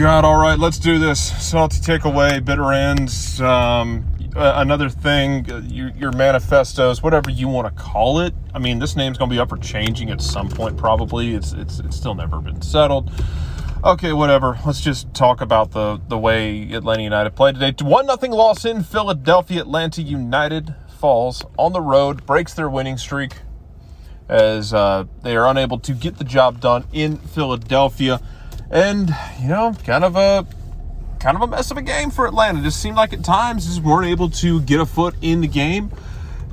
God, all right, let's do this. Salty takeaway, bitter ends, another thing, your manifestos, whatever you want to call it. I mean, this name's going to be up for changing at some point, probably. It's still never been settled. Okay, whatever. Let's just talk about the way Atlanta United played today. 1-0 loss in Philadelphia. Atlanta United falls on the road, breaks their winning streak as they are unable to get the job done in Philadelphia. And, kind of a mess of a game for Atlanta. It just seemed like at times just weren't able to get a foot in the game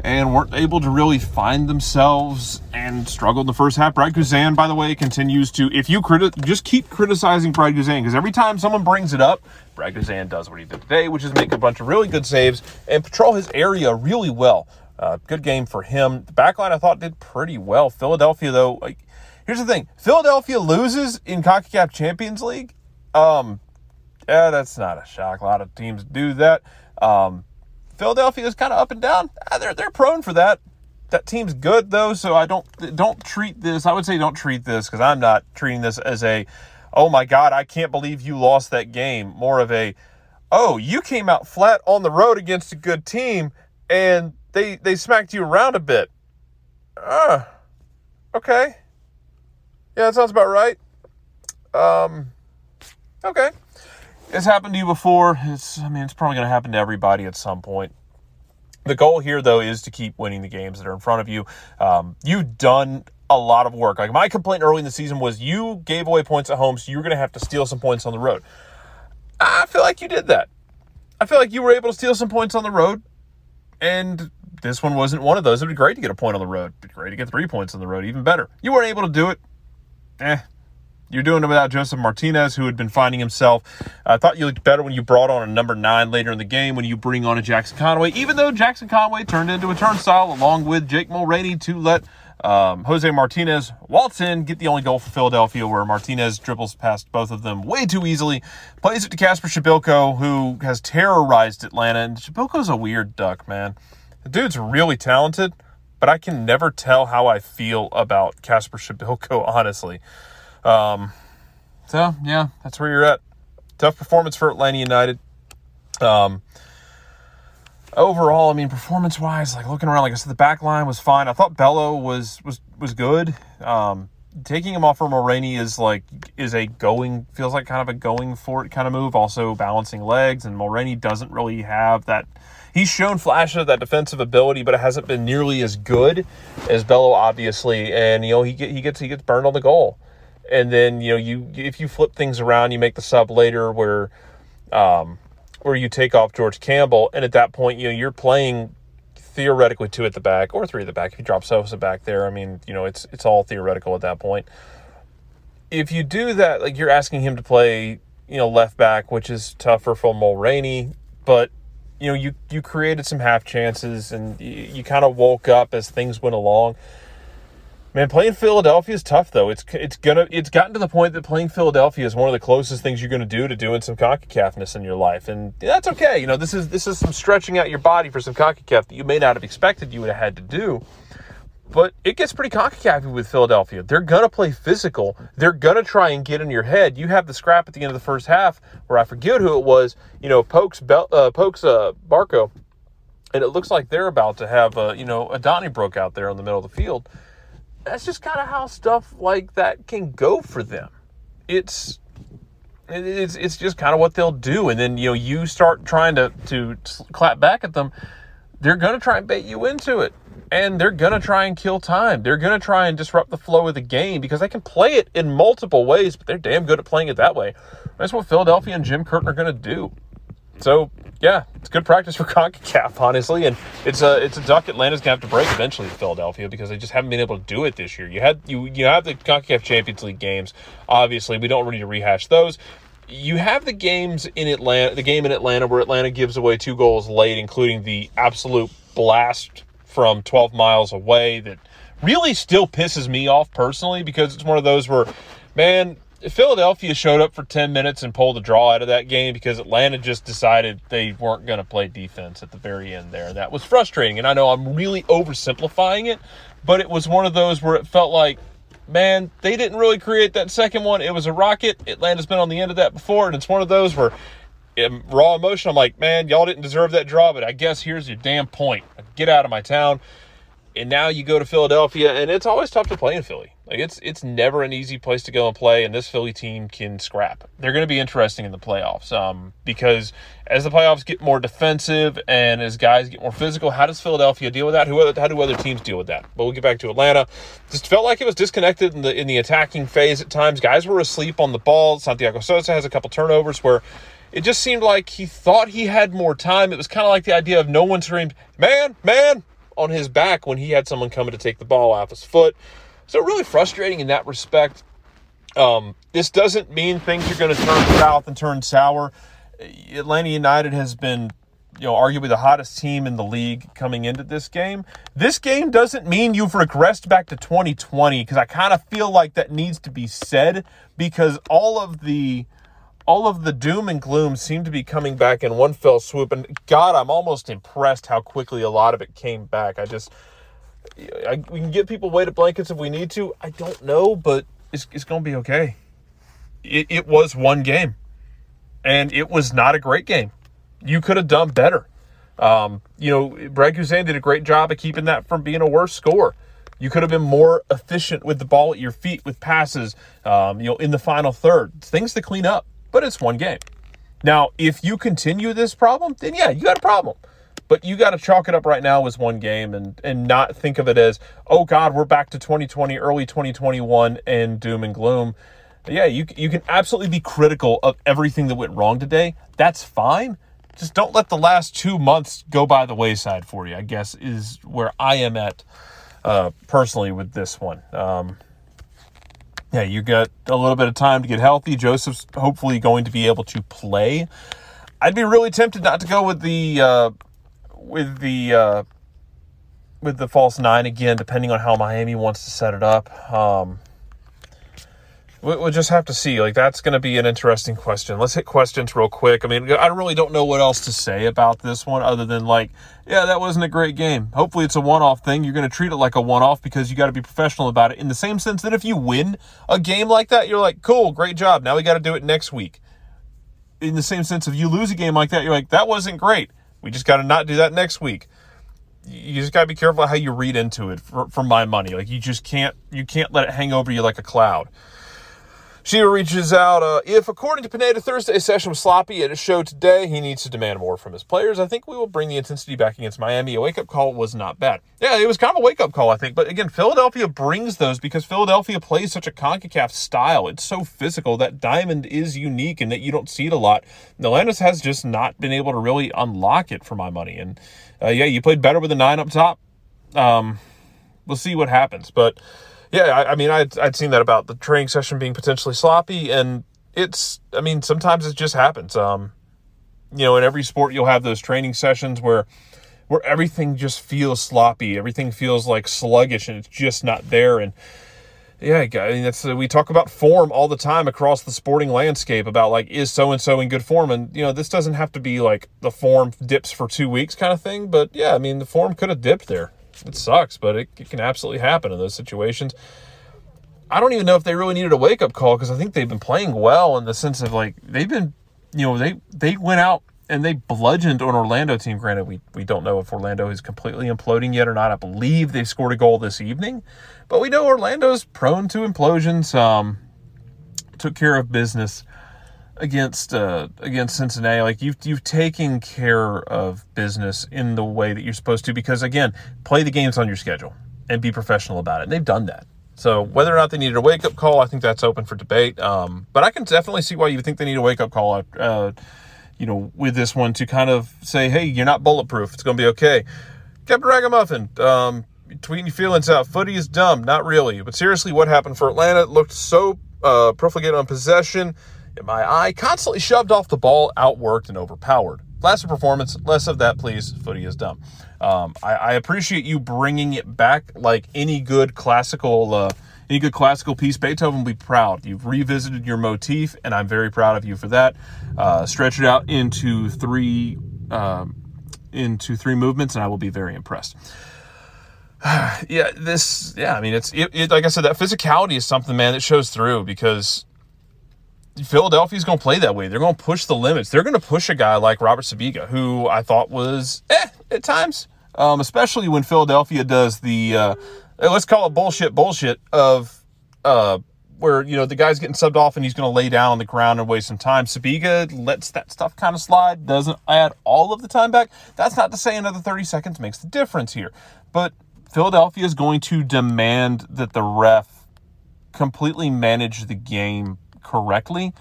and weren't able to really find themselves and struggled in the first half. Brad Guzan, by the way, continues to, if you just keep criticizing Brad Guzan, because every time someone brings it up, Brad Guzan does what he did today, which is make a bunch of really good saves and patrol his area really well. Good game for him. The backline, I thought, did pretty well. Philadelphia, though, here's the thing. Philadelphia loses in CONCACAF Champions League. That's not a shock. A lot of teams do that. Philadelphia is kind of up and down. They're prone for that. That team's good, though, so I don't treat this. I would say don't treat this, because I'm not treating this as a, oh, my God, I can't believe you lost that game. More of a, oh, you came out flat on the road against a good team, and they smacked you around a bit. Okay. Yeah, that sounds about right. Okay. It's happened to you before. It's probably going to happen to everybody at some point. The goal here, though, is to keep winning the games that are in front of you. You've done a lot of work. Like, my complaint early in the season was you gave away points at home, so you're going to have to steal some points on the road. I feel like you did that. I feel like you were able to steal some points on the road, and this one wasn't one of those. It would be great to get a point on the road. It'd be great to get 3 points on the road, even better. You weren't able to do it. You're doing it without Joseph Martinez, who had been finding himself. I thought you looked better when you brought on a number 9 later in the game, when you bring on a Jackson Conway, even though Jackson Conway turned into a turnstile along with Jake Mulroney to let Jose Martinez waltz in, get the only goal for Philadelphia, where Martinez dribbles past both of them way too easily, plays it to Kasper Shibilko, who has terrorized Atlanta. And Shibilko's a weird duck, man. The dude's really talented, but I can never tell how I feel about Kasper Shibilko, honestly. So, yeah, that's where you're at. Tough performance for Atlanta United. Overall, performance-wise, looking around, like I said, the back line was fine. I thought Bello was good. Taking him off for Mulroney feels like kind of a going for it kind of move. Also balancing legs, and Mulroney doesn't really have that. He's shown flashes of that defensive ability, but it hasn't been nearly as good as Bello, obviously. And he gets burned on the goal. And then if you flip things around, you make the sub later where you take off George Campbell, and at that point you're playing theoretically 2 at the back or 3 at the back. If you drop Sosa back there, it's all theoretical at that point. If you do that, you're asking him to play left back, which is tougher for Mulroney, but you created some half chances, and you kind of woke up as things went along. Man, playing Philadelphia is tough, though. It's gotten to the point that playing Philadelphia is one of the closest things you're going to do to doing some CONCACAF-ness in your life, and that's okay. This is some stretching out your body for some CONCACAF that you may not have expected you would have had to do. But it gets pretty CONCACAF-y with Philadelphia. They're going to play physical. They're going to try and get in your head. You have the scrap at the end of the first half where I forget who it was. Pokes Barco, and it looks like they're about to have a Donnybrook out there in the middle of the field. That's just kind of how stuff like that can go for them. It's just kind of what they'll do. And then, you start trying to clap back at them. They're going to try and bait you into it. And they're going to try and kill time. They're going to try and disrupt the flow of the game because they can play it in multiple ways, but they're damn good at playing it that way. That's what Philadelphia and Jim Curtin are going to do. So, yeah, it's good practice for CONCACAF, honestly, and it's a duck Atlanta's going to have to break eventually with Philadelphia because they just haven't been able to do it this year. You have the CONCACAF Champions League games. Obviously, we don't need to rehash those. You have the games in Atlanta, the game in Atlanta where Atlanta gives away 2 goals late, including the absolute blast from 12 miles away that really still pisses me off personally because it's one of those where, man, Philadelphia showed up for 10 minutes and pulled a draw out of that game because Atlanta just decided they weren't going to play defense at the very end there. That was frustrating, and I know I'm really oversimplifying it, but it was one of those where it felt like man, they didn't really create that second one. It was a rocket. Atlanta's been on the end of that before, and it's one of those where in raw emotion, I'm like, man, y'all didn't deserve that draw, but I guess here's your damn point. Get out of my town. And now you go to Philadelphia, and it's always tough to play in Philly. Like it's never an easy place to go and play, and this Philly team can scrap. They're going to be interesting in the playoffs because as the playoffs get more defensive and as guys get more physical, how does Philadelphia deal with that? How do other teams deal with that? But we'll get back to Atlanta. Just felt like it was disconnected in the attacking phase at times. Guys were asleep on the ball. Santiago Sosa has a couple turnovers where it just seemed like he thought he had more time. It was kind of like the idea of no one screamed, man, on his back when he had someone coming to take the ball off his foot. So really frustrating in that respect. This doesn't mean things are going to turn south and turn sour. Atlanta United has been, arguably the hottest team in the league coming into this game. This game doesn't mean you've regressed back to 2020, because I kind of feel like that needs to be said, because all of the doom and gloom seem to be coming back in one fell swoop. And God, I'm almost impressed how quickly a lot of it came back. We can give people weighted blankets if we need to. I don't know, but it's going to be okay. It was one game, and it was not a great game. You could have done better. Brad Guzan did a great job of keeping that from being a worse score. You could have been more efficient with the ball at your feet, with passes, in the final third. Things to clean up, but it's one game. Now, if you continue this problem, then yeah, you got a problem. But you got to chalk it up right now as one game and not think of it as, oh, God, we're back to 2020, early 2021, and doom and gloom. Yeah, you can absolutely be critical of everything that went wrong today. That's fine. Just don't let the last 2 months go by the wayside for you, I guess, is where I am at personally with this one. You got a little bit of time to get healthy. Joseph's hopefully going to be able to play. I'd be really tempted not to go with the false 9 again, depending on how Miami wants to set it up. We'll just have to see. Like, that's going to be an interesting question. Let's hit questions real quick. I mean, I really don't know what else to say about this one other than, that wasn't a great game. Hopefully it's a one-off thing. You're going to treat it like a one-off because you got to be professional about it, in the same sense that if you win a game like that, you're like, cool, great job. Now we got to do it next week. In the same sense, if you lose a game like that, you're like, that wasn't great. We just got to not do that next week. You just got to be careful how you read into it, for my money. Like, you can't let it hang over you like a cloud. Shiva reaches out, if, according to Pineda, Thursday's session was sloppy and it showed today, he needs to demand more from his players. I think we will bring the intensity back against Miami. A wake-up call was not bad. Yeah, it was kind of a wake-up call, I think. But again, Philadelphia brings those because Philadelphia plays such a CONCACAF style. It's so physical. That diamond is unique and that you don't see it a lot. Atlanta has just not been able to really unlock it, for my money. And, you played better with a 9 up top. We'll see what happens. But yeah, I'd seen that about the training session being potentially sloppy, and sometimes it just happens. In every sport you'll have those training sessions where everything just feels sloppy, everything feels like sluggish, and it's just not there. And yeah, we talk about form all the time across the sporting landscape about is so-and-so in good form, and this doesn't have to be like the form dips for 2 weeks kind of thing, but yeah, the form could have dipped there. It sucks, but it can absolutely happen in those situations. I don't even know if they really needed a wake-up call, because I think they've been playing well in the sense of they've been, they went out and they bludgeoned an Orlando team. Granted, we don't know if Orlando is completely imploding yet or not. I believe they scored a goal this evening, but we know Orlando's prone to implosions. Took care of business against Cincinnati. You've taken care of business in the way that you're supposed to, because again, play the games on your schedule and be professional about it. And they've done that. So whether or not they needed a wake-up call, I think that's open for debate. But I can definitely see why you think they need a wake-up call, with this one, to kind of say, hey, you're not bulletproof. It's going to be okay. Captain Ragamuffin, tweeting your feelings out. Footy is dumb. Not really. But seriously, what happened for Atlanta? It looked so profligate on possession. In my eye, constantly shoved off the ball, outworked and overpowered. Classic performance, less of that, please. Footy is dumb. I appreciate you bringing it back like any good classical piece. Beethoven will be proud. You've revisited your motif, and I'm very proud of you for that. Stretch it out into three movements, and I will be very impressed. I mean, it like I said, that physicality is something, man, that shows through, because Philadelphia's going to play that way. They're going to push the limits. They're going to push a guy like Robert Sabiga, who I thought was at times, especially when Philadelphia does the, let's call it bullshit of where, the guy's getting subbed off and he's going to lay down on the ground and waste some time. Sabiga lets that stuff kind of slide, doesn't add all of the time back. That's not to say another 30 seconds makes the difference here. But Philadelphia is going to demand that the ref completely manage the game correctly,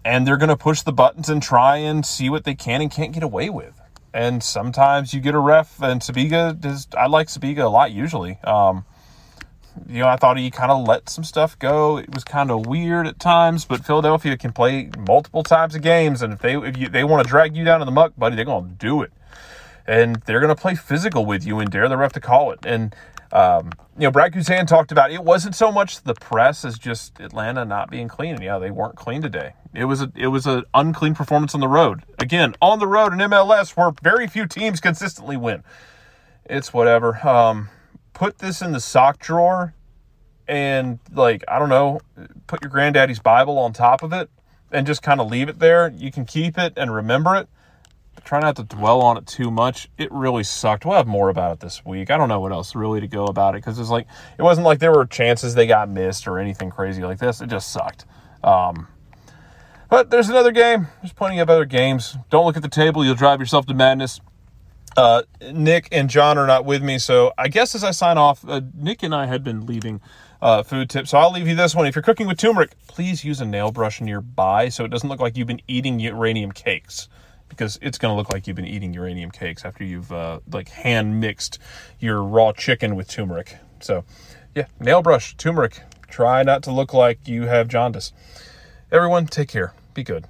and they're going to push the buttons and try and see what they can and can't get away with. And sometimes you get a ref, and I like Sabiga a lot usually. I thought he kind of let some stuff go. It was kind of weird at times, but Philadelphia can play multiple times of games, and if they want to drag you down in the muck, buddy, they're going to do it. And they're going to play physical with you and dare the ref to call it. And, Brad Guzan talked about it wasn't so much the press as just Atlanta not being clean. And, yeah, they weren't clean today. It was an unclean performance on the road. Again, on the road in MLS where very few teams consistently win. It's whatever. Put this in the sock drawer and, I don't know, put your granddaddy's Bible on top of it and just kind of leave it there. You can keep it and remember it. Try not to dwell on it too much. It really sucked. We'll have more about it this week. I don't know what else really to go about it, because it wasn't like there were chances they got missed or anything crazy like this. It just sucked. But there's another game. There's plenty of other games. Don't look at the table. You'll drive yourself to madness. Nick and John are not with me, so I guess as I sign off, Nick and I had been leaving food tips, so I'll leave you this one. If you're cooking with turmeric, please use a nail brush nearby so it doesn't look like you've been eating uranium cakes, because it's going to look like you've been eating uranium cakes after you've hand mixed your raw chicken with turmeric. So yeah, nail brush, turmeric. Try not to look like you have jaundice. Everyone, take care. Be good.